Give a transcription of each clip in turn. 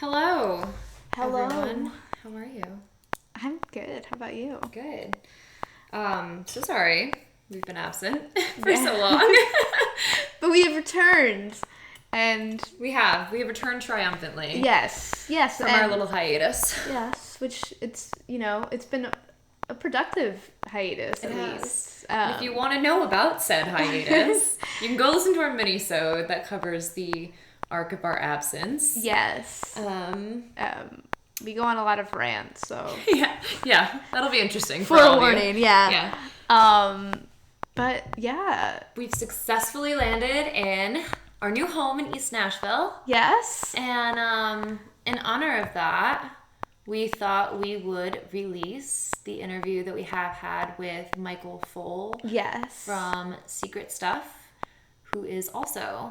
Hello, Hello. everyone. How are you? I'm good. How about you? Good. So sorry we've been absent for so long. But we have returned. And We have returned triumphantly. yes, From our little hiatus. yes, which it's been a productive hiatus at least. And if you want to know about said hiatus, you can go listen to our mini-sode that covers the arc of our absence. Yes. We go on a lot of rants, so Yeah, that'll be interesting for all of you. forewarning, yeah. But yeah. We've successfully landed in our new home in East Nashville. Yes. And in honor of that, we thought we would release the interview that we have had with Michael Pfohl. Yes. From Secret Stuff, who is also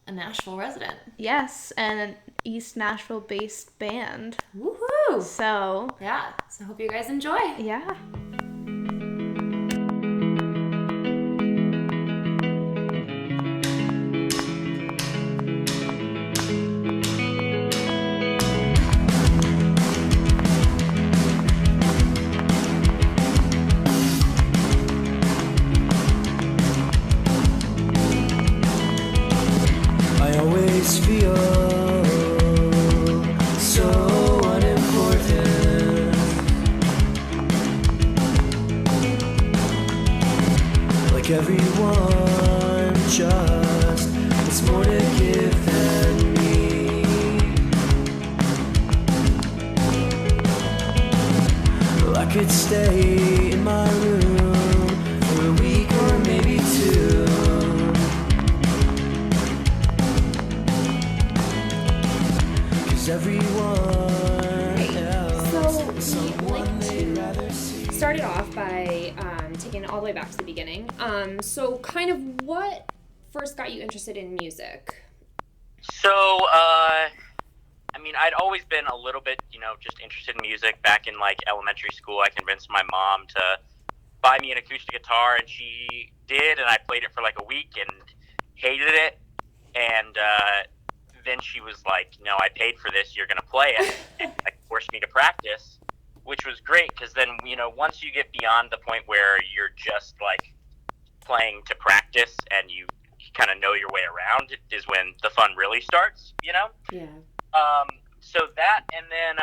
a Nashville resident. Yes, and an East Nashville-based band. Woohoo! So Yeah, so hope you guys enjoy. yeah. Feel so unimportant, like everyone just has more to give than me. Well, I could stay in my room for a week or maybe two. So we'd like to start it off by taking it all the way back to the beginning. So kind of what first got you interested in music? So, I'd always been a little bit, just interested in music. Back in, elementary school, I convinced my mom to buy me an acoustic guitar, and she did, and I played it for, a week and hated it. And, then she was like, no, I paid for this, you're going to play it, and forced me to practice, which was great, because then, once you get beyond the point where you're just, playing to practice, and you kind of know your way around, is when the fun really starts, Yeah. So that, and then,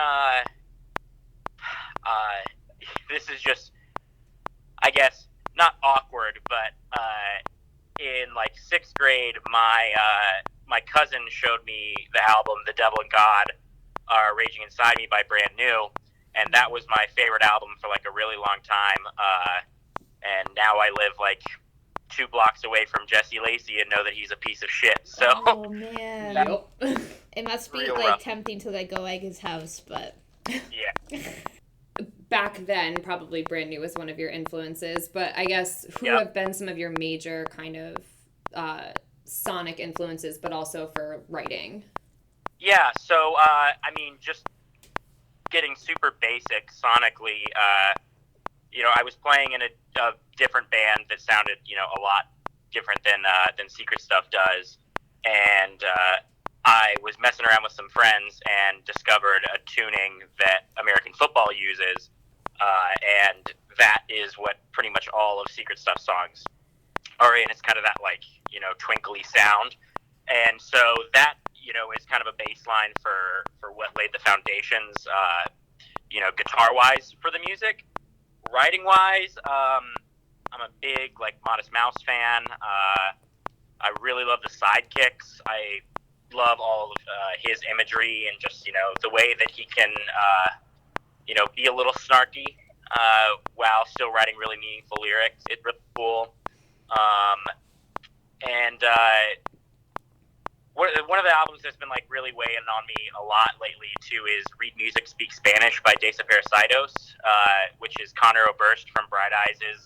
this is just, I guess, not awkward, but, in, 6th grade, my cousin showed me the album The Devil and God Are Raging Inside Me by Brand New, and that was my favorite album for a really long time. And now I live 2 blocks away from Jesse Lacey and know that he's a piece of shit. So Oh man. It must be rough. tempting to go egg his house, but yeah. Back then, probably Brand New was one of your influences, but I guess who Yep. have been some of your major kind of sonic influences, but also for writing? Yeah, so, just getting super basic sonically, I was playing in a different band that sounded, a lot different than Secret Stuff does, and I was messing around with some friends and discovered a tuning that American football uses, and that is what pretty much all of Secret Stuff songs are in. It's kind of that, twinkly sound, and so that, is kind of a baseline for what laid the foundations, guitar-wise for the music. Writing-wise, I'm a big, Modest Mouse fan. I really love the sidekicks. I love all of his imagery and just, the way that he can, be a little snarky while still writing really meaningful lyrics. It's really cool. And one of the albums that's been really weighing on me a lot lately too is Read Music, Speak Spanish by Desaparecidos, which is Connor Oberst from Bright Eyes'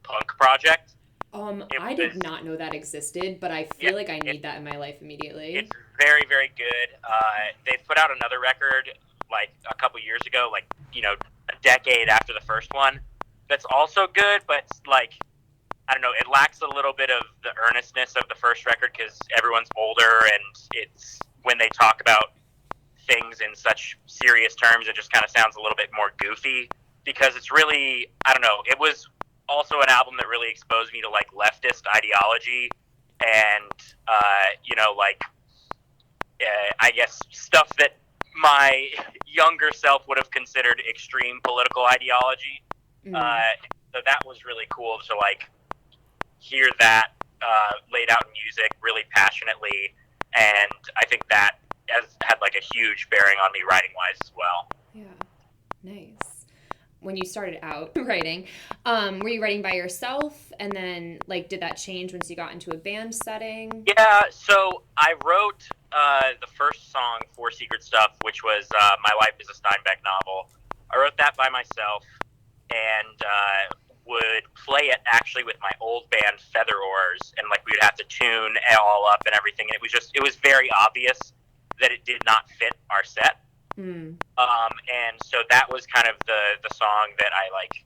punk project. I did not know that existed, but I feel like I need that in my life immediately. It's very, very good. They put out another record a couple years ago, a decade after the first one, that's also good, but I don't know, it lacks a little bit of the earnestness of the first record because everyone's older, and it's when they talk about songs in such serious terms. It just kind of sounds a little bit more goofy because it's really, I don't know, it was also an album that really exposed me to like leftist ideology and, I guess stuff that my younger self would have considered extreme political ideology. So that was really cool to like hear that laid out in music really passionately, and I think that has had like a huge bearing on me writing wise as well. Yeah, nice. When you started out writing, were you writing by yourself, and then like did that change once you got into a band setting? Yeah, so I wrote the first song for Secret Stuff, which was My Life is a Steinbeck Novel. I wrote that by myself and would play it actually with my old band Feather Oars, and like we would have to tune it all up and everything, and it was very obvious that it did not fit our set. And so that was kind of the song that I like,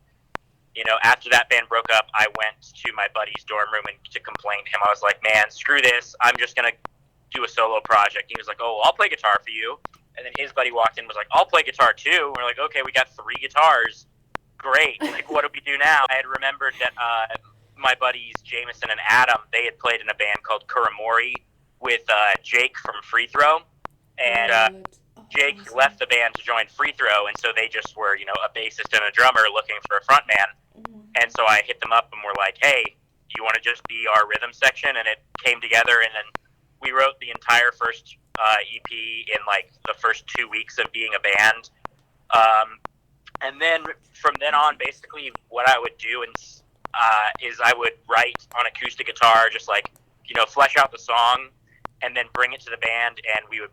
after that band broke up, I went to my buddy's dorm room and to complain to him. I was like, man, screw this. I'm just going to do a solo project. He was like, oh, well, I'll play guitar for you. And then his buddy walked in and was like, I'll play guitar too. And we're like, okay, we got 3 guitars. Great. Like, what do we do now? I had remembered that my buddies Jameson and Adam, they had played in a band called Kuramori with Jake from Free Throw. And Jake left the band to join Free Throw, and so they just were, a bassist and a drummer looking for a front man. And so I hit them up and we're like, hey, you want to just be our rhythm section? And it came together, and then we wrote the entire first EP in like the first 2 weeks of being a band. And then from then on, basically what I would do is I would write on acoustic guitar, just like, flesh out the song, and then bring it to the band, and we would,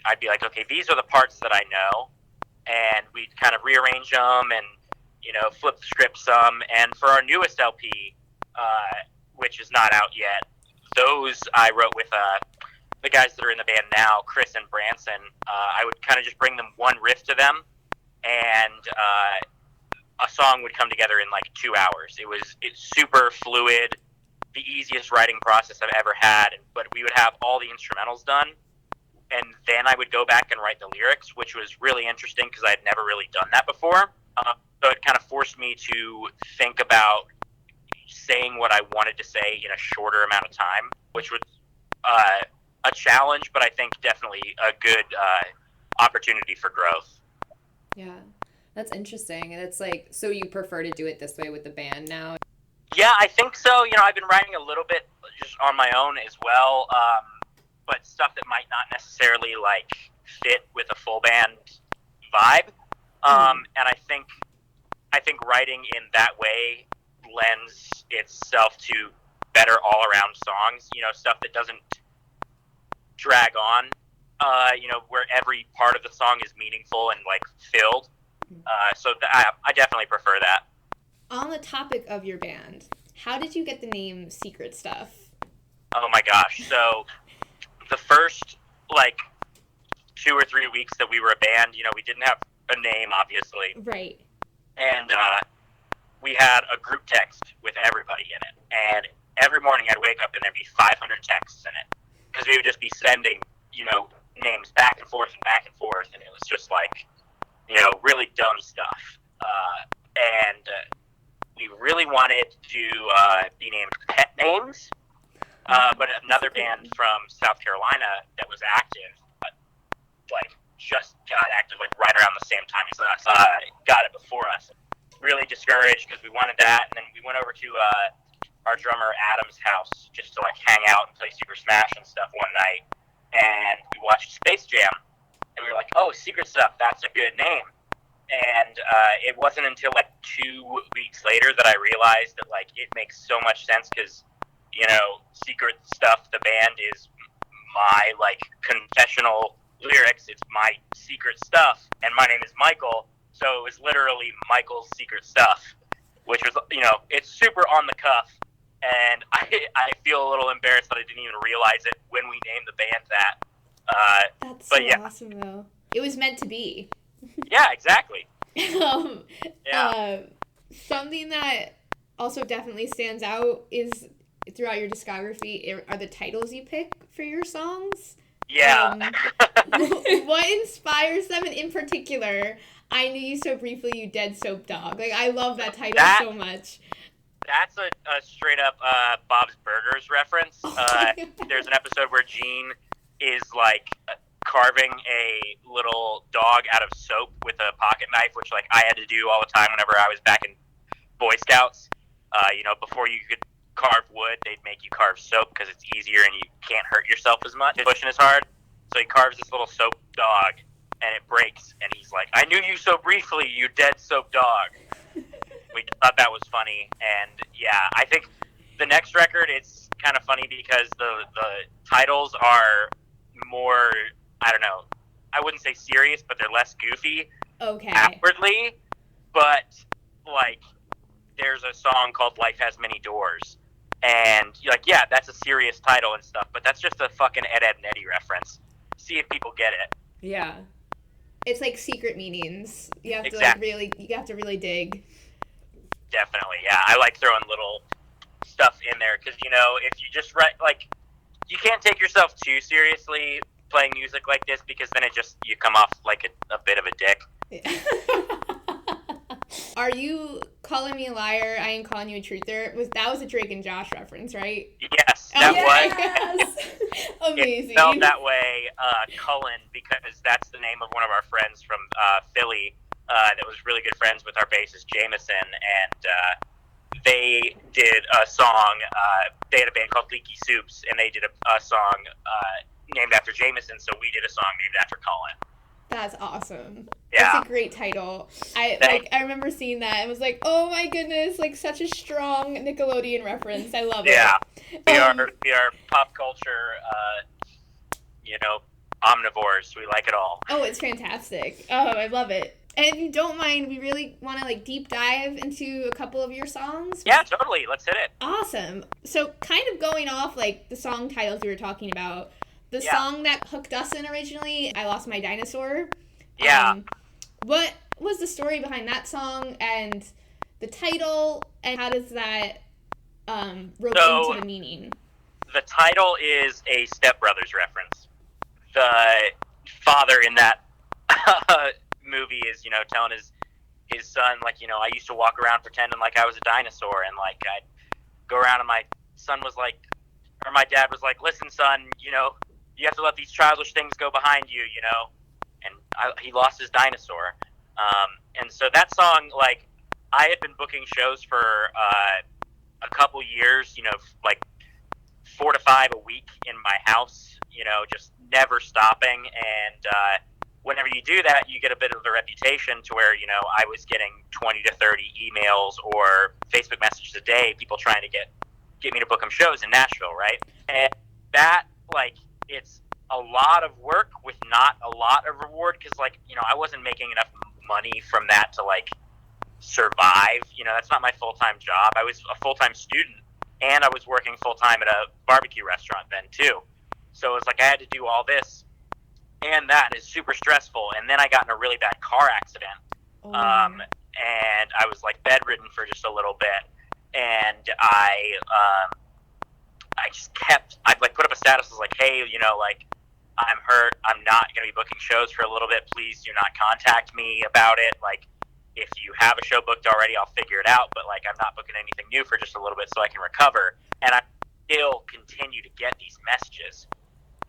I'd be like, okay, these are the parts that I know, and we'd kind of rearrange them and, flip the script some. And for our newest LP, which is not out yet, those I wrote with the guys that are in the band now, Chris and Branson. I would kind of just bring them one riff to them, and a song would come together in like 2 hours. It's super fluid, the easiest writing process I've ever had, but we would have all the instrumentals done, and then I would go back and write the lyrics, which was really interesting because I had never really done that before. So it kind of forced me to think about saying what I wanted to say in a shorter amount of time, which was a challenge, but I think definitely a good opportunity for growth. Yeah, that's interesting. And it's like, so you prefer to do it this way with the band now? Yeah, I think so. I've been writing a little bit just on my own as well, but stuff that might not necessarily like fit with a full band vibe. And I think writing in that way lends itself to better all around songs. Stuff that doesn't drag on. Where every part of the song is meaningful and like filled. So I definitely prefer that. On the topic of your band, how did you get the name Secret Stuff? Oh my gosh. So the first like 2 or 3 weeks that we were a band, we didn't have a name, obviously. Right. And we had a group text with everybody in it. And every morning I'd wake up and there'd be 500 texts in it. Because we would just be sending, names back and forth. And it was just like, really dumb stuff. And we really wanted to be named Pet Names. But another band from South Carolina that was active, just got active right around the same time as us, got it before us. Really discouraged because we wanted that, and then we went over to our drummer Adam's house just to hang out and play Super Smash and stuff one night, and we watched Space Jam, and we were like, oh, Secret Stuff, that's a good name. And it wasn't until 2 weeks later that I realized that it makes so much sense because Secret Stuff, the band, is my confessional lyrics. It's my secret stuff, and my name is Michael, so it was literally Michael's Secret Stuff, which was it's super on the cuff, and I feel a little embarrassed that I didn't even realize it when we named the band that. That's so awesome though. It was meant to be. Yeah, exactly. Something that also definitely stands out is throughout your discography are the titles you pick for your songs. Yeah. what inspires them, and in particular, I Knew You So Briefly, You Dead Soap Dog. Like, I love that title so much. That's a straight up Bob's Burgers reference. There's an episode where Gene is like carving a little dog out of soap with a pocket knife, which like I had to do all the time whenever I was back in Boy Scouts. Before you could carve wood, they'd make you carve soap because it's easier and you can't hurt yourself as much pushing as hard. So he carves this little soap dog, and it breaks, and he's like, "I knew you so briefly, you dead soap dog." We thought that was funny, and yeah, I think the next record, it's kind of funny because the titles are more, I don't know, I wouldn't say serious, but they're less goofy outwardly, but like there's a song called Life Has Many Doors, and you're like, yeah, that's a serious title and stuff, but that's just a fucking Ed, Edd n Eddy reference. See if people get it. Yeah. It's like secret meanings. You have to you have to really dig. Definitely, yeah. I like throwing little stuff in there because, if you just write, like, you can't take yourself too seriously playing music like this because then you come off like a bit of a dick. Are you calling me a liar? I ain't calling you a truther. That was a Drake and Josh reference, right? Yes, that was. Amazing. It felt that way, Cullen, because that's the name of one of our friends from Philly that was really good friends with our bassist Jameson, and they did a song. They had a band called Leaky Soups, and they did a song named after Jameson, so we did a song named after Cullen. That's awesome. Yeah. That's a great title. I remember seeing that and was like, oh my goodness, like such a strong Nickelodeon reference. I love it. Yeah. We are pop culture, omnivores. We like it all. Oh, it's fantastic. Oh, I love it. And if you don't mind, we really want to like deep dive into a couple of your songs. Yeah, totally. Let's hit it. Awesome. So kind of going off like the song titles we were talking about, the song that hooked us in originally, I Lost My Dinosaur. Yeah. What was the story behind that song and the title, and how does that rope into the meaning? The title is a Step Brothers reference. The father in that movie is, telling his son, like, I used to walk around pretending like I was a dinosaur, and like I'd go around, and my dad was like, listen, son, you have to let these childish things go behind you, and he lost his dinosaur. And so that song, like, I had been booking shows for a couple years, like 4 to 5 a week in my house, just never stopping. And whenever you do that, you get a bit of a reputation to where, I was getting 20 to 30 emails or Facebook messages a day, people trying to get me to book them shows in Nashville, right? And that, like, it's a lot of work with not a lot of reward because, like, I wasn't making enough money from that to, like, survive. That's not my full-time job. I was a full-time student, and I was working full-time at a barbecue restaurant then, too. So it's like I had to do all this, and that is super stressful. And then I got in a really bad car accident, and I was, like, bedridden for just a little bit. And I just I'd like put up a status that was like, hey, like, I'm hurt, I'm not going to be booking shows for a little bit, please do not contact me about it. Like, if you have a show booked already, I'll figure it out, but like, I'm not booking anything new for just a little bit so I can recover. And I still continue to get these messages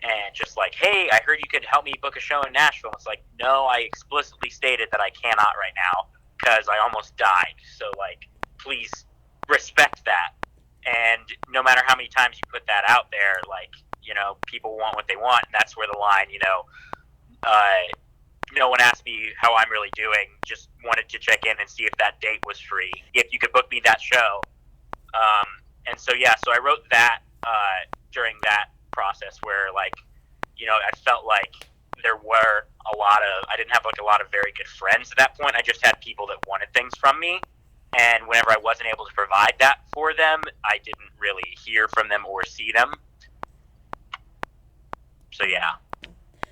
and just like, hey, I heard you could help me book a show in Nashville. It's like, no, I explicitly stated that I cannot right now because I almost died. So like, please respect that. And no matter how many times you put that out there, like, people want what they want, and that's where the line, no one asked me how I'm really doing, just wanted to check in and see if that date was free, if you could book me that show. And so, so I wrote that during that process where, like, I felt like there were I didn't have, like, a lot of very good friends at that point. I just had people that wanted things from me. And whenever I wasn't able to provide that for them, I didn't really hear from them or see them. So, yeah.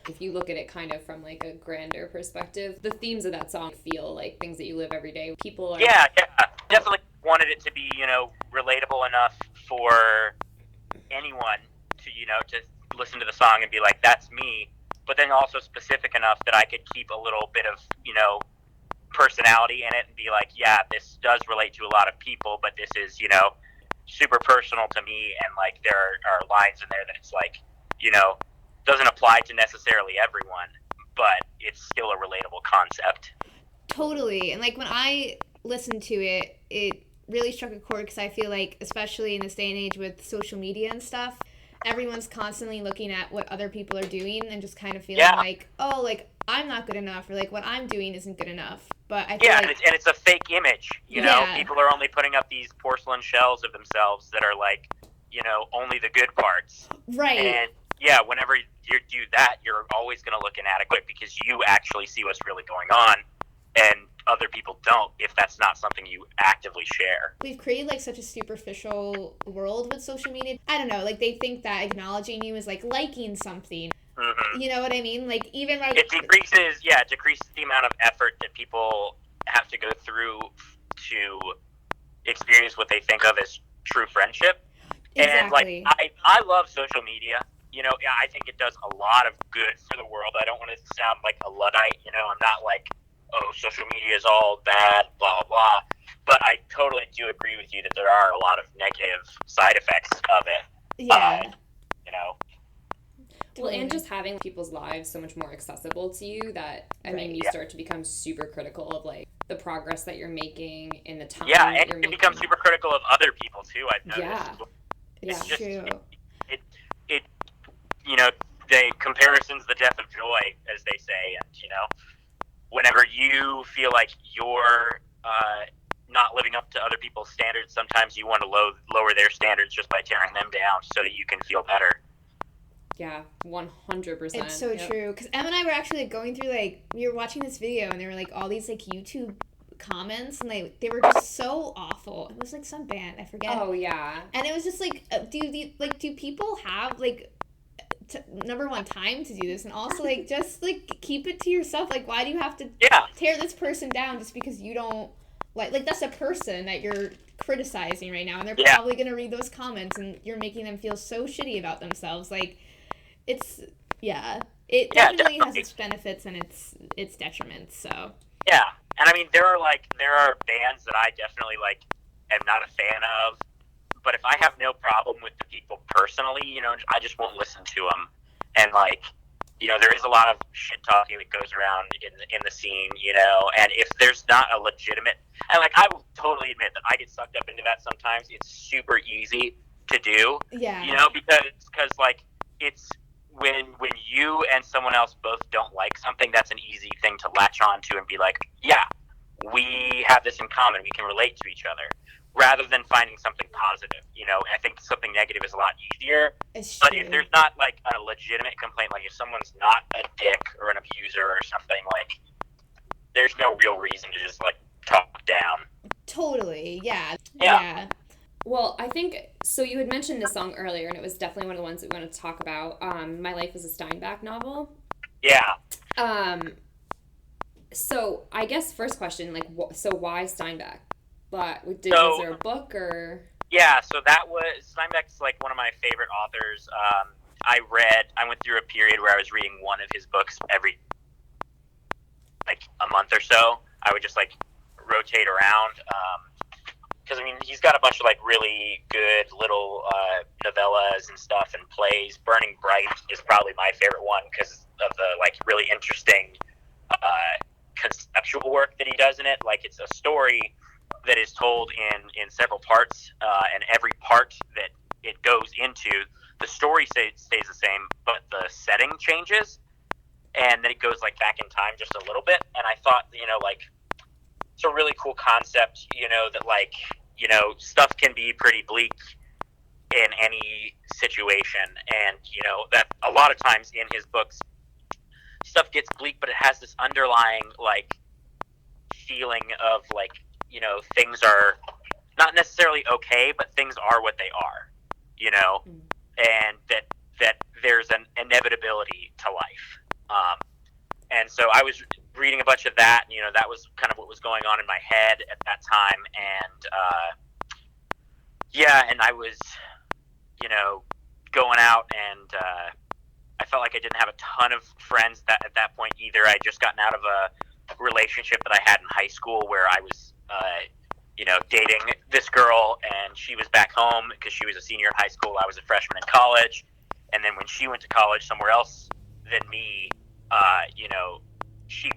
If you look at it kind of from, like, a grander perspective, the themes of that song feel like things that you live every day. People are... Yeah. Definitely wanted it to be, relatable enough for anyone to, to listen to the song and be like, that's me. but then also specific enough that I could keep a little bit of, personality in it and be like, yeah, this does relate to a lot of people, but this is, super personal to me, and like there are lines in there that it's like, doesn't apply to necessarily everyone, but it's still a relatable concept. Totally. And like when I listened to it, it really struck a chord because I feel like, especially in this day and age with social media and stuff, everyone's constantly looking at what other people are doing and just kind of feeling like, oh, like I'm not good enough, or like what I'm doing isn't good enough. But I feel like, and it's a fake image. People are only putting up these porcelain shells of themselves that are like, only the good parts. Right. And whenever you do that, you're always going to look inadequate because you actually see what's really going on, and other people don't if that's not something you actively share. We've created like such a superficial world with social media. I don't know, like they think that acknowledging you is like liking something. Mm-hmm. You know what I mean? Like even like it decreases the amount of effort that people have to go through to experience what they think of as true friendship. Exactly. And like I love social media. I think it does a lot of good for the world. I don't want to sound like a Luddite. I'm not like, oh, social media is all bad, blah, blah, blah. But I totally do agree with you that there are a lot of negative side effects of it. Yeah. Well, and just having people's lives so much more accessible to you that, I mean, you start to become super critical of, like, the progress that you're making in the time that you're making. You become super critical of other people, too, I've noticed. Yeah. It's just, true. the comparison's the death of joy, as they say, and, whenever you feel like you're not living up to other people's standards, sometimes you want to lower their standards just by tearing them down so that you can feel better. Yeah, 100%. It's so true. Because Em and I were actually like, going through, like, we were watching this video and there were like all these like YouTube comments and they were just so awful. It was like some band, I forget. Oh yeah. And it was just like, do people have like number one time to do this, and also like just like keep it to yourself? Like, why do you have to tear this person down just because you don't like that's a person that you're criticizing right now, and they're probably gonna read those comments and you're making them feel so shitty about themselves. Like it definitely has its benefits and its detriments. So and I mean there are bands that I definitely like am not a fan of, but if I have no problem with the people personally, I just won't listen to them. And like, there is a lot of shit talking that goes around in the scene, and if there's not a legitimate, and like I will totally admit that I get sucked up into that sometimes. It's super easy to do, because like it's when you and someone else both don't like something, that's an easy thing to latch on to and be like, yeah, we have this in common, we can relate to each other, rather than finding something positive. I think something negative is a lot easier. But if there's not like a legitimate complaint, like if someone's not a dick or an abuser or something, like there's no real reason to just like talk down. Totally. Yeah. Well, I think, so you had mentioned this song earlier, and it was definitely one of the ones that we wanted to talk about. My Life is a Steinbeck novel. Yeah. So I guess first question, like, so why Steinbeck? Was there a book or? Yeah, so Steinbeck's like one of my favorite authors. I went through a period where I was reading one of his books every like a month or so. I would just like rotate around. Because I mean, he's got a bunch of like really good little novellas and stuff and plays. Burning Bright is probably my favorite one because of the like really interesting conceptual work that he does in it. Like it's a story that is told in several parts, and every part that it goes into, the story stays the same, but the setting changes, and then it goes like back in time just a little bit. And I thought, like it's a really cool concept, that like, stuff can be pretty bleak in any situation, and that a lot of times in his books stuff gets bleak, but it has this underlying like feeling of like, things are not necessarily okay, but things are what they are, and that there's an inevitability to life. And so I was reading a bunch of that, and, that was kind of what was going on in my head at that time. And, and I was, going out and I felt like I didn't have a ton of friends at that point either. I had just gotten out of a relationship that I had in high school where I was, dating this girl, and she was back home because she was a senior in high school. I was a freshman in college. And then when she went to college somewhere else than me, she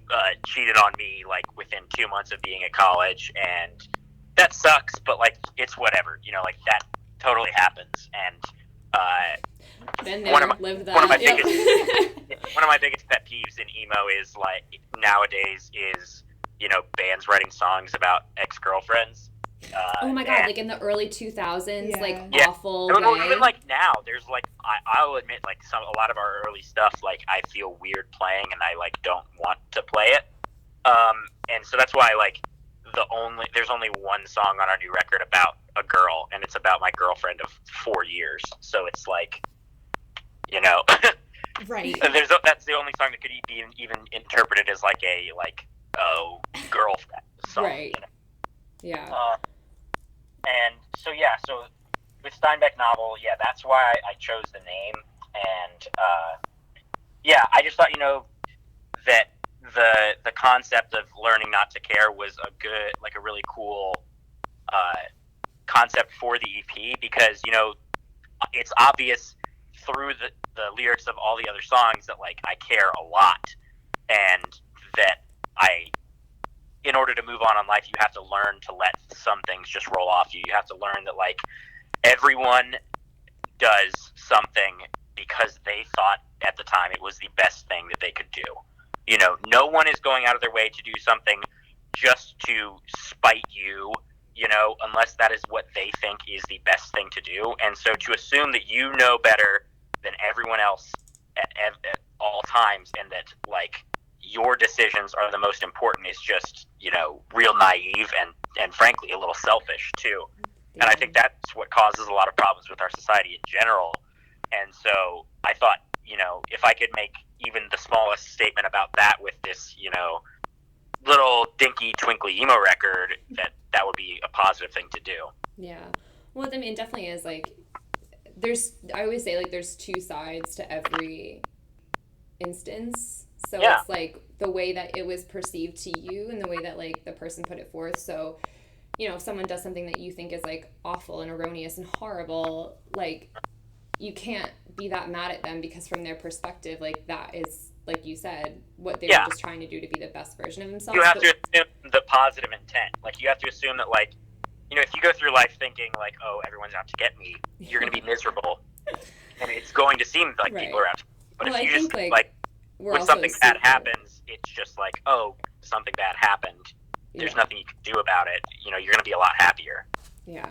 cheated on me like within 2 months of being at college, and that sucks, but like it's whatever, like that totally happens. And been there, one of my lived that. one of my biggest pet peeves in emo is like nowadays is bands writing songs about ex-girlfriends. Oh my god, like in the early 2000s, awful No, way. even like now, there's like I'll admit like a lot of our early stuff, like I feel weird playing and I like don't want to play it. And so that's why like there's only one song on our new record about a girl, and it's about my girlfriend of 4 years. So it's like, right. That's the only song that could be even interpreted as like a girlfriend song. Right. Yeah. And so with Steinbeck novel, that's why I chose the name. And I just thought that the concept of learning not to care was a really cool concept for the EP, because it's obvious through the lyrics of all the other songs that like I care a lot, and that in order to move on in life, you have to learn to let some things just roll off you. You have to learn that like everyone does something because they thought at the time it was the best thing that they could do. No one is going out of their way to do something just to spite you, unless that is what they think is the best thing to do. And so to assume that you know better than everyone else at all times, and that like your decisions are the most important, is just, real naive and frankly a little selfish too. And I think that's what causes a lot of problems with our society in general. And so I thought, if I could make even the smallest statement about that with this, little dinky twinkly emo record, that would be a positive thing to do. Yeah. Well, I mean, it definitely is like, I always say like there's two sides to every instance. So it's like the way that it was perceived to you and the way that like the person put it forth. So, if someone does something that you think is like awful and erroneous and horrible, like you can't be that mad at them, because from their perspective, like that is, like you said, what they were just trying to do to be the best version of themselves. You have to assume the positive intent. Like you have to assume that like, if you go through life thinking like, oh, everyone's out to get me, you're going to be miserable. And it's going to seem like people are out to get you. But if you just like when something bad happens, it's just like, oh, something bad happened. There's nothing you can do about it. You're going to be a lot happier. Yeah.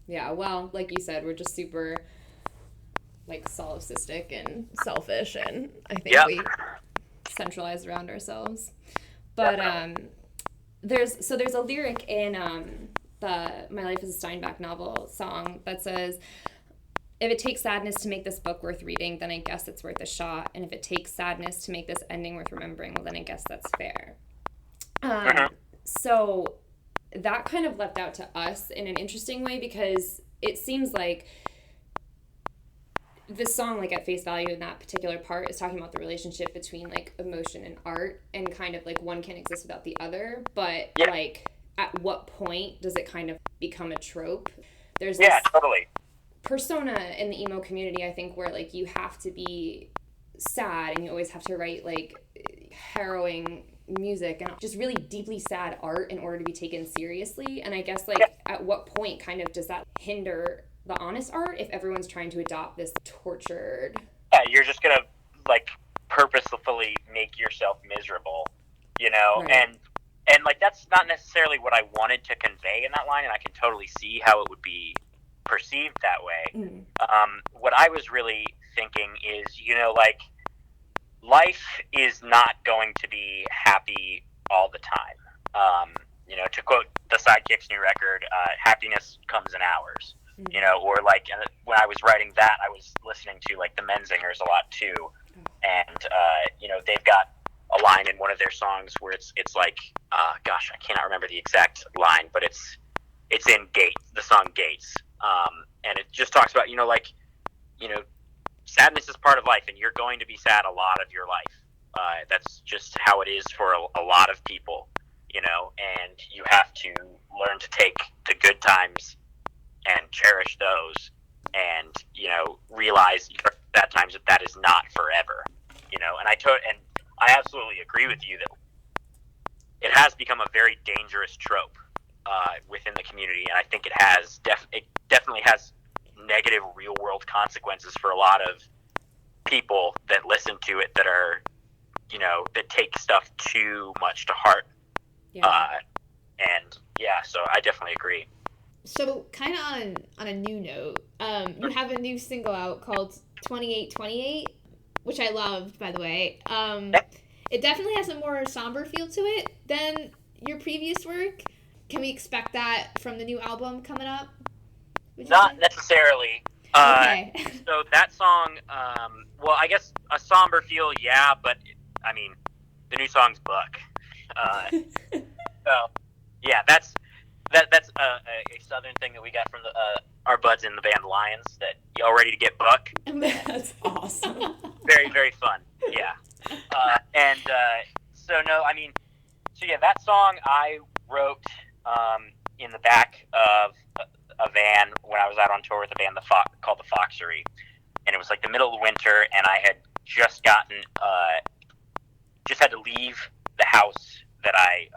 Yeah. Well, like you said, we're just super like solipsistic and selfish, and I think we centralize around ourselves. But there's a lyric in the My Life is a Steinbeck novel song that says, if it takes sadness to make this book worth reading, then I guess it's worth a shot. And if it takes sadness to make this ending worth remembering, well, then I guess that's fair. So that kind of leapt out to us in an interesting way, because it seems like this song, like at face value in that particular part, is talking about the relationship between like emotion and art, and kind of like one can't exist without the other. But like, at what point does it kind of become a trope? There's this totally persona in the emo community, I think, where like you have to be sad and you always have to write like harrowing music and just really deeply sad art in order to be taken seriously. And I guess like at what point kind of does that hinder the honest art if everyone's trying to adopt this tortured? Yeah, you're just gonna like purposefully make yourself miserable, right. And like that's not necessarily what I wanted to convey in that line, and I can totally see how it would be perceived that way. What I was really thinking is, like life is not going to be happy all the time. To quote the Sidekicks' new record, happiness comes in hours. Or like when I was writing that, I was listening to like the Menzingers a lot too, and they've got a line in one of their songs where it's like, gosh, I cannot remember the exact line, but it's in Gates, the song Gates, and it just talks about sadness is part of life, and you're going to be sad a lot of your life. That's just how it is for a lot of people, you know, and you have to learn to take the good times and cherish those, and, you know, realize that times that is not forever, you know. And I absolutely agree with you that it has become a very dangerous trope within the community, and I think it definitely has negative real world consequences for a lot of people that listen to it, that are, you know, that take stuff too much to heart. And yeah, so I definitely agree. So kind of on a new note, you have a new single out called 2828, which I loved, by the way. It definitely has a more somber feel to it than your previous work. Can we expect that from the new album coming up? Not necessarily. Okay. So that song, well, I guess a somber feel, yeah, but I mean, the new song's Buck. So yeah, that's a southern thing that we got from our buds in the band Lions. That y'all ready to get Buck? That's awesome. Very, very fun. Yeah. So no, I mean, so yeah, that song I wrote in the back of a van when I was out on tour with a band called the Foxery, and it was like the middle of winter, and I had just had to leave the house that I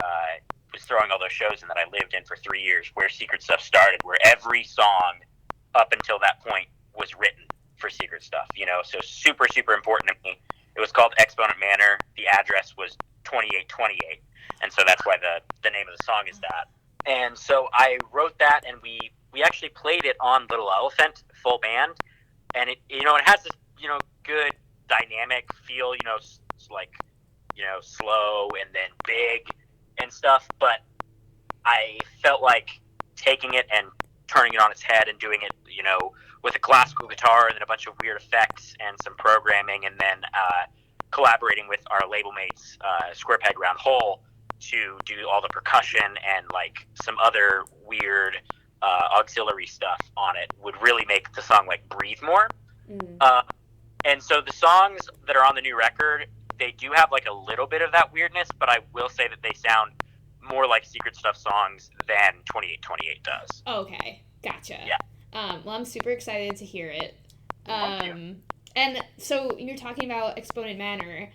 was throwing all those shows in, that I lived in for 3 years, where Secret Stuff started, where every song up until that point was written for Secret Stuff, you know. So super, super important to me. It was called Exponent Manor. The address was 2828, and so that's why the name of the song is that. And so I wrote that, and we actually played it on Little Elephant full band, and it, you know, it has this, you know, good dynamic feel, you know, like, you know, slow and then big and stuff, but I felt like taking it and turning it on its head and doing it, you know, with a classical guitar and then a bunch of weird effects and some programming, and then collaborating with our label mates, Square Peg Round Hole, to do all the percussion and like some other weird auxiliary stuff on it would really make the song like breathe more. And so the songs that are on the new record, they do have like a little bit of that weirdness, but I will say that they sound more like Secret Stuff songs than 2828 does. Okay, gotcha. Yeah. Well, I'm super excited to hear it. Thank you. And so you're talking about Exponent Manor.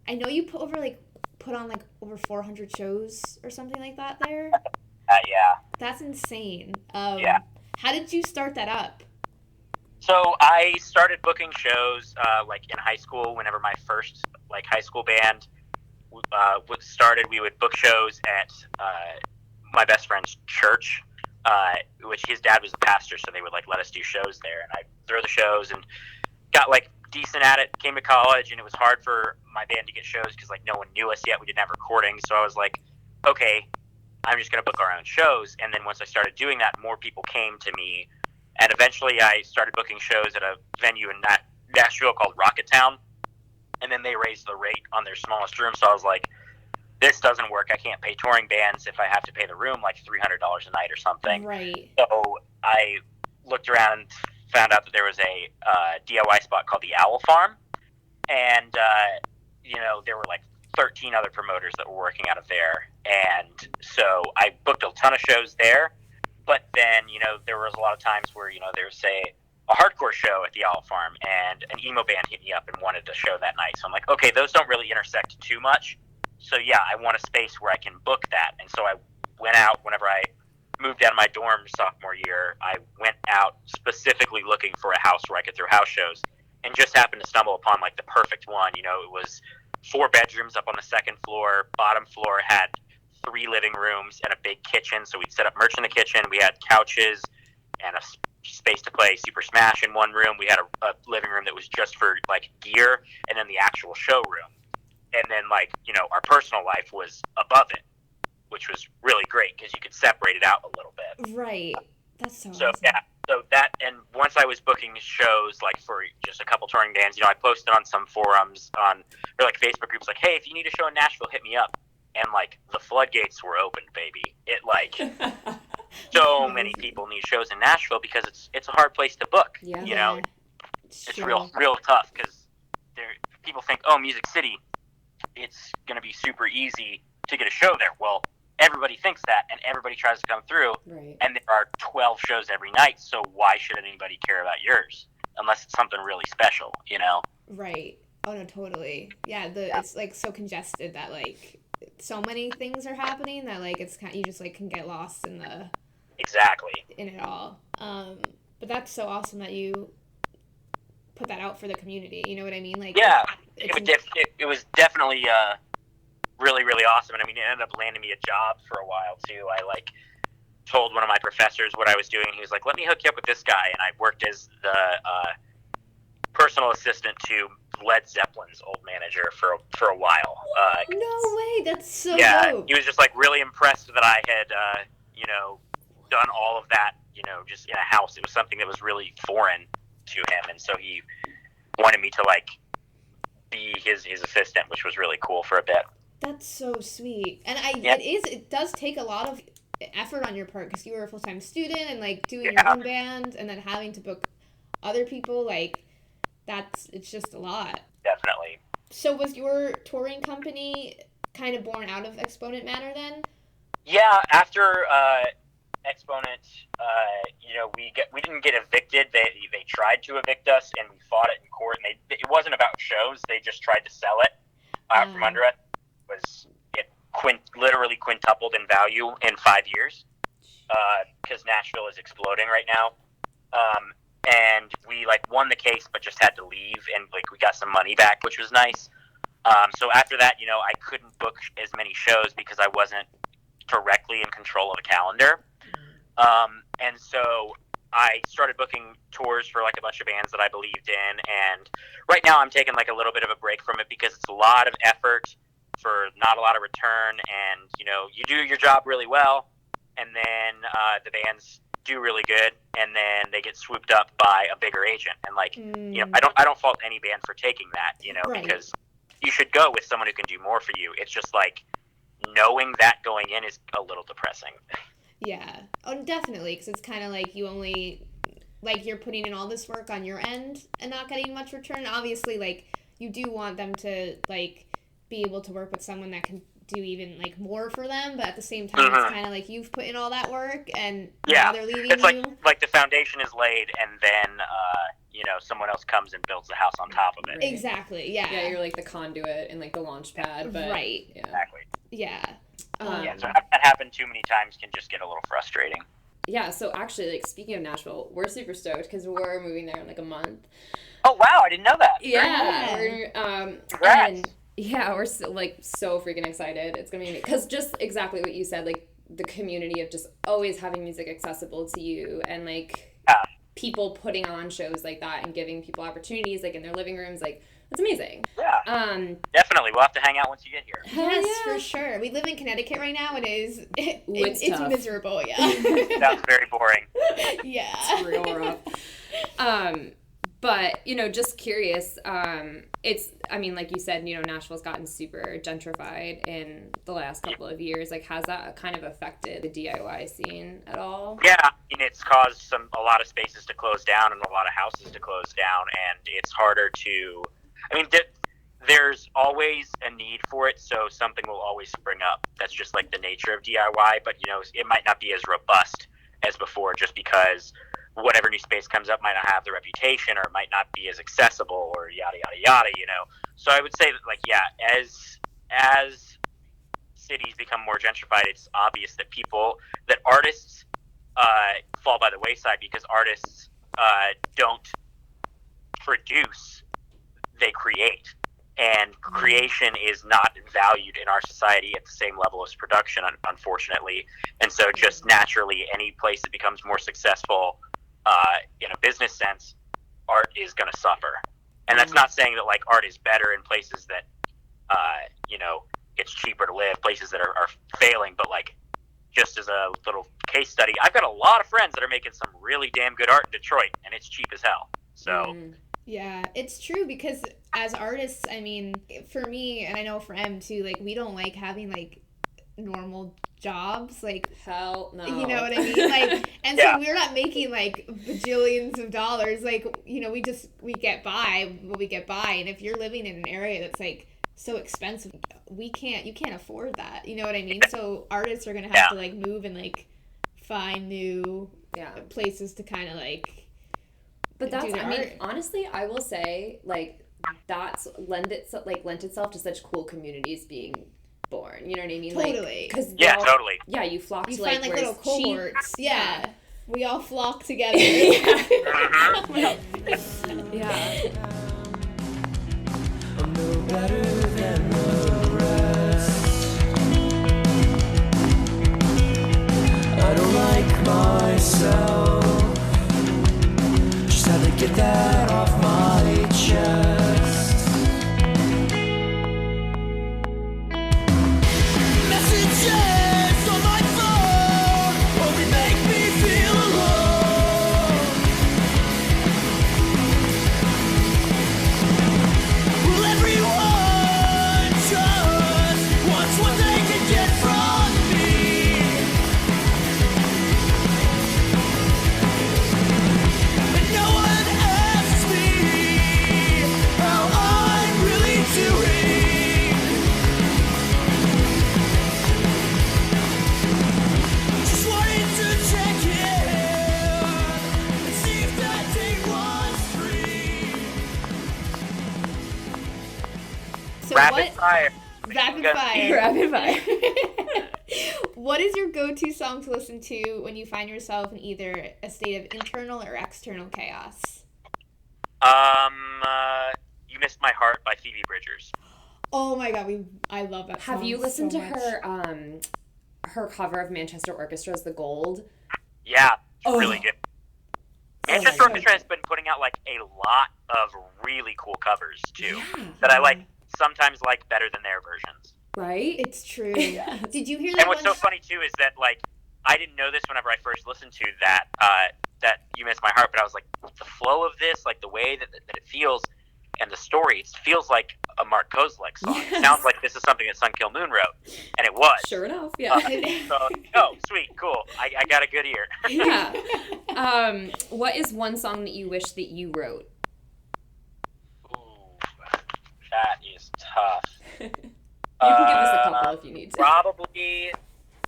I know you put on like over 400 shows or something like that there. Yeah. That's insane. Yeah. How did you start that up? So I started booking shows like in high school. Whenever my first like high school band started, we would book shows at my best friend's church, which his dad was a pastor, so they would like let us do shows there, and I'd throw the shows and got like decent at it. Came to college, and it was hard for my band to get shows because like no one knew us yet. We didn't have recordings, so I was like, okay, I'm just gonna book our own shows. And then once I started doing that, more people came to me, and eventually I started booking shows at a venue in Nashville called Rocket Town, and then they raised the rate on their smallest room. So I was like, this doesn't work. I can't pay touring bands if I have to pay the room like $300 a night or something. Right. So I looked around and found out that there was a DIY spot called the Owl Farm, and you know, there were like 13 other promoters that were working out of there, and so I booked a ton of shows there. But then, you know, there was a lot of times where, you know, there was a hardcore show at the Owl Farm, and an emo band hit me up and wanted to show that night. So I'm like, okay, those don't really intersect too much. So yeah, I want a space where I can book that. And so I went out whenever I moved out of my dorm sophomore year. I went out specifically looking for a house where I could throw house shows, and just happened to stumble upon like the perfect one. You know, it was 4 bedrooms up on the second floor. Bottom floor had 3 living rooms and a big kitchen. So we'd set up merch in the kitchen. We had couches and a space to play Super Smash in one room. We had a living room that was just for like gear, and then the actual showroom. And then like, you know, our personal life was above it, which was really great because you could separate it out a little bit. Right. That's so So awesome. yeah, so that, and once I was booking shows like for just a couple touring bands, you know, I posted on some forums or like Facebook groups like, hey, if you need a show in Nashville, hit me up. And like the floodgates were opened, baby. It like so many people need shows in Nashville because it's a hard place to book. Yeah. You know, It's real tough because people think, oh, Music City, it's going to be super easy to get a show there. Well, everybody thinks that, and everybody tries to come through, Right. and there are 12 shows every night, so why should anybody care about yours? Unless it's something really special, you know? Right. Oh, no, totally. Yeah, it's, like, so congested that, like, so many things are happening that, like, it's kind of, you just, like, can get lost in the... Exactly. In it all. But that's so awesome that you put that out for the community. You know what I mean? Like, yeah, it was definitely really, really awesome. And I mean, it ended up landing me a job for a while too. I like told one of my professors what I was doing. He was like, "Let me hook you up with this guy." And I worked as the personal assistant to Led Zeppelin's old manager for a while. No way, that's so dope. He was just like really impressed that I had done all of that, just in a house. It was something that was really foreign to him, and so he wanted me to like be his assistant, which was really cool for a bit. That's so sweet. And it does take a lot of effort on your part because you were a full-time student and like doing your own band and then having to book other people, like it's just a lot. Definitely. So was your touring company kind of born out of Exponent Manor then? Yeah, after Exponent, we didn't get evicted. They tried to evict us, and we fought it in court. And it wasn't about shows. They just tried to sell it from under it. It literally quintupled in value in 5 years because Nashville is exploding right now. And we like won the case, but just had to leave, and like we got some money back, which was nice. So after that, I couldn't book as many shows because I wasn't directly in control of a calendar. And so I started booking tours for like a bunch of bands that I believed in. And right now I'm taking like a little bit of a break from it because it's a lot of effort for not a lot of return. And, you do your job really well, and then the bands do really good, and then they get swooped up by a bigger agent. And like, I don't fault any band for taking that, right. Because you should go with someone who can do more for you. It's just like knowing that going in is a little depressing. Yeah. Oh, definitely, because it's kind of like you only, like, you're putting in all this work on your end and not getting much return. Obviously, like, you do want them to, like, be able to work with someone that can do even, like, more for them, but at the same time, it's kind of like you've put in all that work, and now they're leaving it's you. like the foundation is laid, and then, someone else comes and builds the house on top of it. Right. Exactly, yeah. Yeah, you're like the conduit and, like, the launch pad, but... Right. Yeah. Exactly. Yeah. So that happened too many times can just get a little frustrating. Yeah, so actually, like, speaking of Nashville, we're super stoked because we're moving there in, like, a month. Oh, wow, I didn't know that. Yeah. Congrats. And, yeah, we're so freaking excited. It's going to be... Because just exactly what you said, like, the community of just always having music accessible to you and, like, people putting on shows like that and giving people opportunities, like, in their living rooms, like... It's amazing. Yeah. Definitely. We'll have to hang out once you get here. Yes, for sure. We live in Connecticut right now. It's tough. miserable, yeah. Sounds very boring. Yeah. It's real rough. But, just curious, like you said, Nashville's gotten super gentrified in the last couple of years. Like, has that kind of affected the DIY scene at all? Yeah, it's caused a lot of spaces to close down and a lot of houses to close down, and it's harder to... there's always a need for it, so something will always spring up. That's just like the nature of DIY, but it might not be as robust as before just because whatever new space comes up might not have the reputation, or it might not be as accessible, or yada yada yada, So I would say that as cities become more gentrified, it's obvious that artists fall by the wayside because artists don't produce, they create. And creation is not valued in our society at the same level as production, unfortunately. And so just naturally, any place that becomes more successful in a business sense, art is going to suffer. And that's not saying that, like, art is better in places that, it's cheaper to live, places that are failing. But, like, just as a little case study, I've got a lot of friends that are making some really damn good art in Detroit, and it's cheap as hell. So... Yeah, it's true because as artists, for me, and I know for Em too, like, we don't like having, like, normal jobs, like hell no. You know what I mean? Like, and so we're not making like bajillions of dollars. Like, you know, we get by what we get by. And if you're living in an area that's like so expensive, you can't afford that. You know what I mean? So artists are gonna have to like move and like find new places to kind of like. But that's, I mean, honestly, I will say like that's lent itself to such cool communities being born. You know what I mean? Totally. Like, totally. Yeah, you flock you to find like little cohorts. Yeah. We all flock together. Mm-hmm. Yeah. I'm no better than the rest. I don't like myself. Just had to get that off my chest. Messages on my phone only make me feel alone. Will everyone just wants what they can get from me? But no one asks me how I'm really doing. Just wanted to check in and see if that day was free. So Rapid what? fire. Rapid Gun. fire. Rapid fire. What is your go-to song to listen to when you find yourself in either a state of internal or external chaos? You Missed My Heart by Phoebe Bridgers. Oh my god, I love that song. Have you listened so to much. her cover of Manchester Orchestra's The Gold? Yeah, Oh. really good. Oh Manchester my Orchestra has been putting out like a lot of really cool covers too, Yeah. that I like sometimes like better than their versions. Right? It's true. Did you hear that And what's one? so funny too is that like I didn't know this whenever I first listened to that that You Missed My Heart, but I was like, the flow of this, like the way that it feels, and the story, it feels like a Mark Kozlek song. Yes. It sounds like this is something that Sun Kill Moon wrote, and it was. Sure enough, yeah. So, oh, sweet, cool. I got a good ear. Yeah. What is one song that you wish that you wrote? Ooh, that is tough. You can give us a couple if you need to. Probably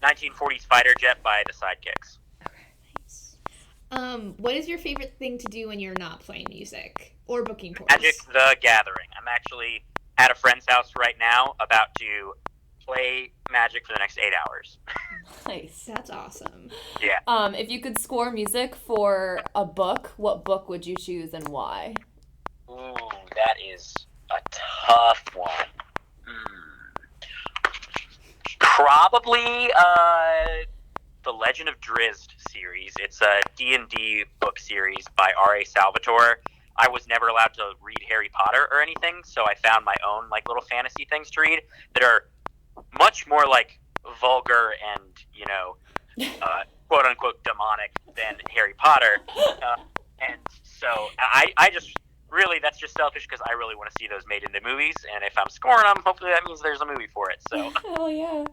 1940s Fighter Jet by the Sidekicks. What is your favorite thing to do when you're not playing music or booking tours? Magic the Gathering. I'm actually at a friend's house right now about to play Magic for the next 8 hours. Nice. That's awesome. Yeah. If you could score music for a book, what book would you choose and why? Ooh, that is a tough one. Probably the Legend of Drizzt series. It's a D&D book series by R.A. Salvatore. I was never allowed to read Harry Potter or anything, so I found my own like little fantasy things to read that are much more like vulgar and, you know, quote unquote demonic than Harry Potter. And so I just really, that's just selfish because I really want to see those made into movies, and if I'm scoring them, hopefully that means there's a movie for it. So Hell yeah.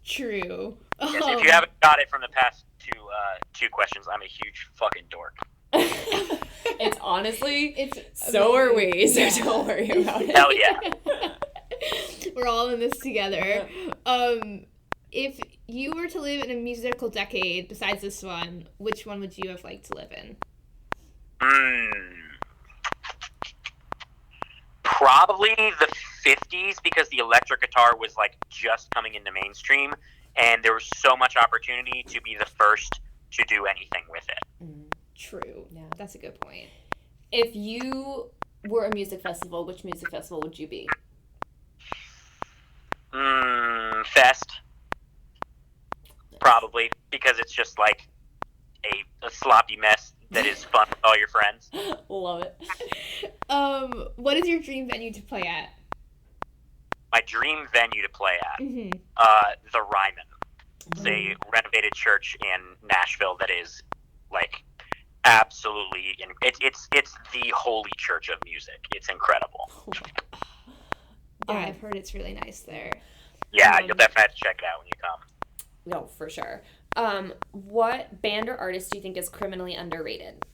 True. yes, if you haven't got it from the past two questions, I'm a huge fucking dork. It's honestly, It's so are amazing. we, so Yeah. don't worry about it. Hell yeah. We're all in this together. If you were to live in a musical decade besides this one, which one would you have liked to live in? Probably the 50s, because the electric guitar was like just coming into mainstream, and there was so much opportunity to be the first to do anything with it. True. Yeah. That's a good point. If you were a music festival, which music festival would you be? Fest. Probably, because it's just like a sloppy mess that is fun with all your friends. Love it. What is your dream venue to play at? My dream venue to play at, Mm-hmm. the Ryman. It's a renovated church in Nashville that is like absolutely it's the holy church of music. It's incredible. Yeah, I've heard it's really nice there. Yeah, you'll definitely have to check it out when you come. No, for sure. What band or artist do you think is criminally underrated?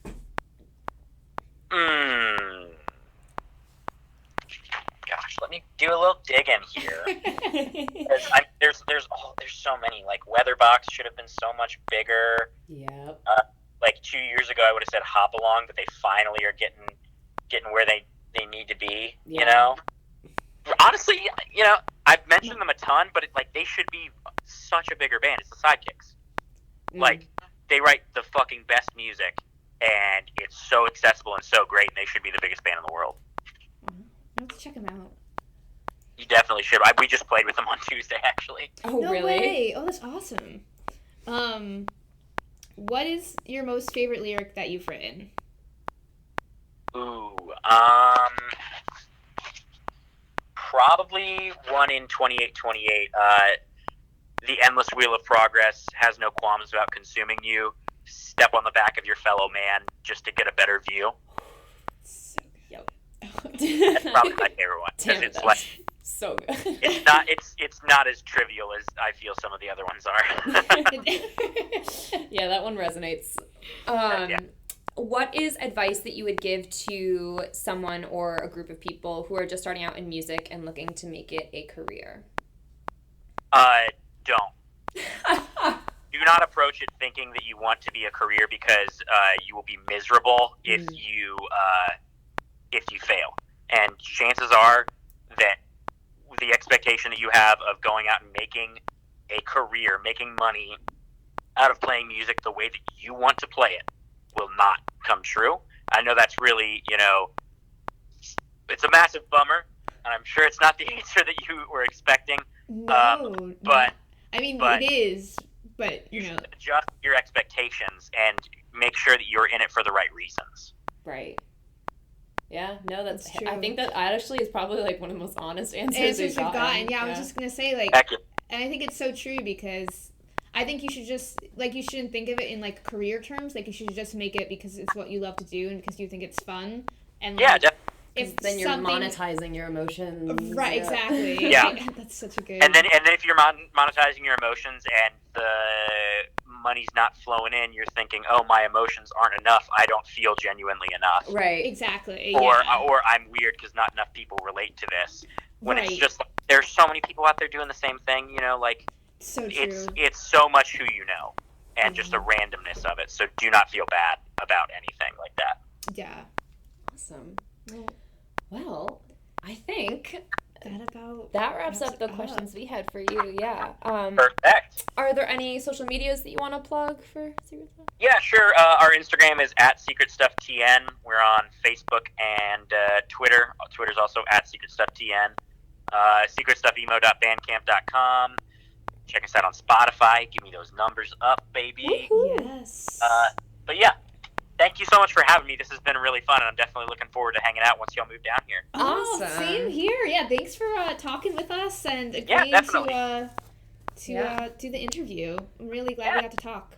Gosh, let me do a little digging here. There's so many. Like Weatherbox should have been so much bigger. Yep. Like 2 years ago, I would have said Hop Along, but they finally are getting where they need to be. Yeah. You know. Honestly, you know, I've mentioned them a ton, but they should be such a bigger band. It's the Sidekicks. Like, they write the fucking best music, and it's so accessible and so great, and they should be the biggest band in the world. Let's check them out. You definitely should. We just played with them on Tuesday, actually. Oh, No really? way. Oh, that's awesome. What is your most favorite lyric that you've written? Ooh, probably one in 2828. The endless wheel of progress has no qualms about consuming you. Step on the back of your fellow man just to get a better view. So good. That's probably my favorite one. Damn, It's that's like, so good. it's not as trivial as I feel some of the other ones are. Yeah, that one resonates. Yeah. What is advice that you would give to someone or a group of people who are just starting out in music and looking to make it a career? Don't. Do not approach it thinking that you want to be a career, because you will be miserable if you fail. And chances are that the expectation that you have of going out and making a career, making money out of playing music the way that you want to play it, will not come true. I know that's really, it's a massive bummer, and I'm sure it's not the answer that you were expecting. No. But it is. But, you should adjust your expectations and make sure that you're in it for the right reasons. Right. Yeah, no, that's true. I think that actually is probably like one of the most honest answers we've gotten. Yeah, I was just going to say, and I think it's so true, because I think you should just, you shouldn't think of it in, career terms. You should just make it because it's what you love to do and because you think it's fun. And, definitely. If then you're monetizing your emotions. Right, exactly. Yeah. That's such a good... And then if you're monetizing your emotions and the money's not flowing in, you're thinking, oh, my emotions aren't enough. I don't feel genuinely enough. Right. Exactly. Or I'm weird because not enough people relate to this. When it's just, there's so many people out there doing the same thing, So true. It's so much who you know and just the randomness of it. So do not feel bad about anything like that. Yeah. Awesome. Well, I think that wraps up the questions we had for you. Yeah. Perfect. Are there any social medias that you want to plug for Secret Stuff? Yeah, sure. Our Instagram is @SecretStuffTN. We're on Facebook and Twitter. Twitter's also @SecretStuffTN. SecretStuffEmo.bandcamp.com. Check us out on Spotify. Give me those numbers up, baby. Woo-hoo. Yes. But yeah. Thank you so much for having me. This has been really fun, and I'm definitely looking forward to hanging out once y'all move down here. Awesome. Same here. Yeah, thanks for talking with us and agreeing to do the interview. I'm really glad we got to talk.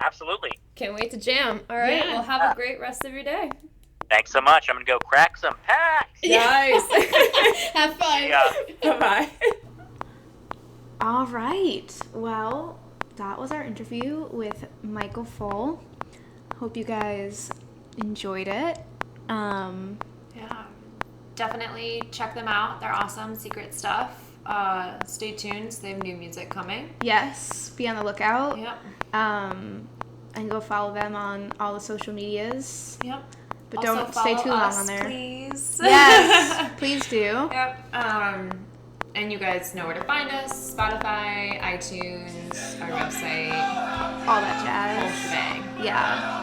Absolutely. Can't wait to jam. All right, well, have a great rest of your day. Thanks so much. I'm going to go crack some packs. Nice. Have fun. Yeah. Bye-bye. All right. Well, that was our interview with Michael Pfohl. Hope you guys enjoyed it. Yeah. Definitely check them out. They're awesome. Secret Stuff. Stay tuned. They have new music coming. Yes. Be on the lookout. Yep. And go follow them on all the social medias. Yep. But Also don't stay too long us, on there. Please. Yes. Please do. Yep. And you guys know where to find us. Spotify, iTunes, our website. All that Whole jazz. shebang. Yeah.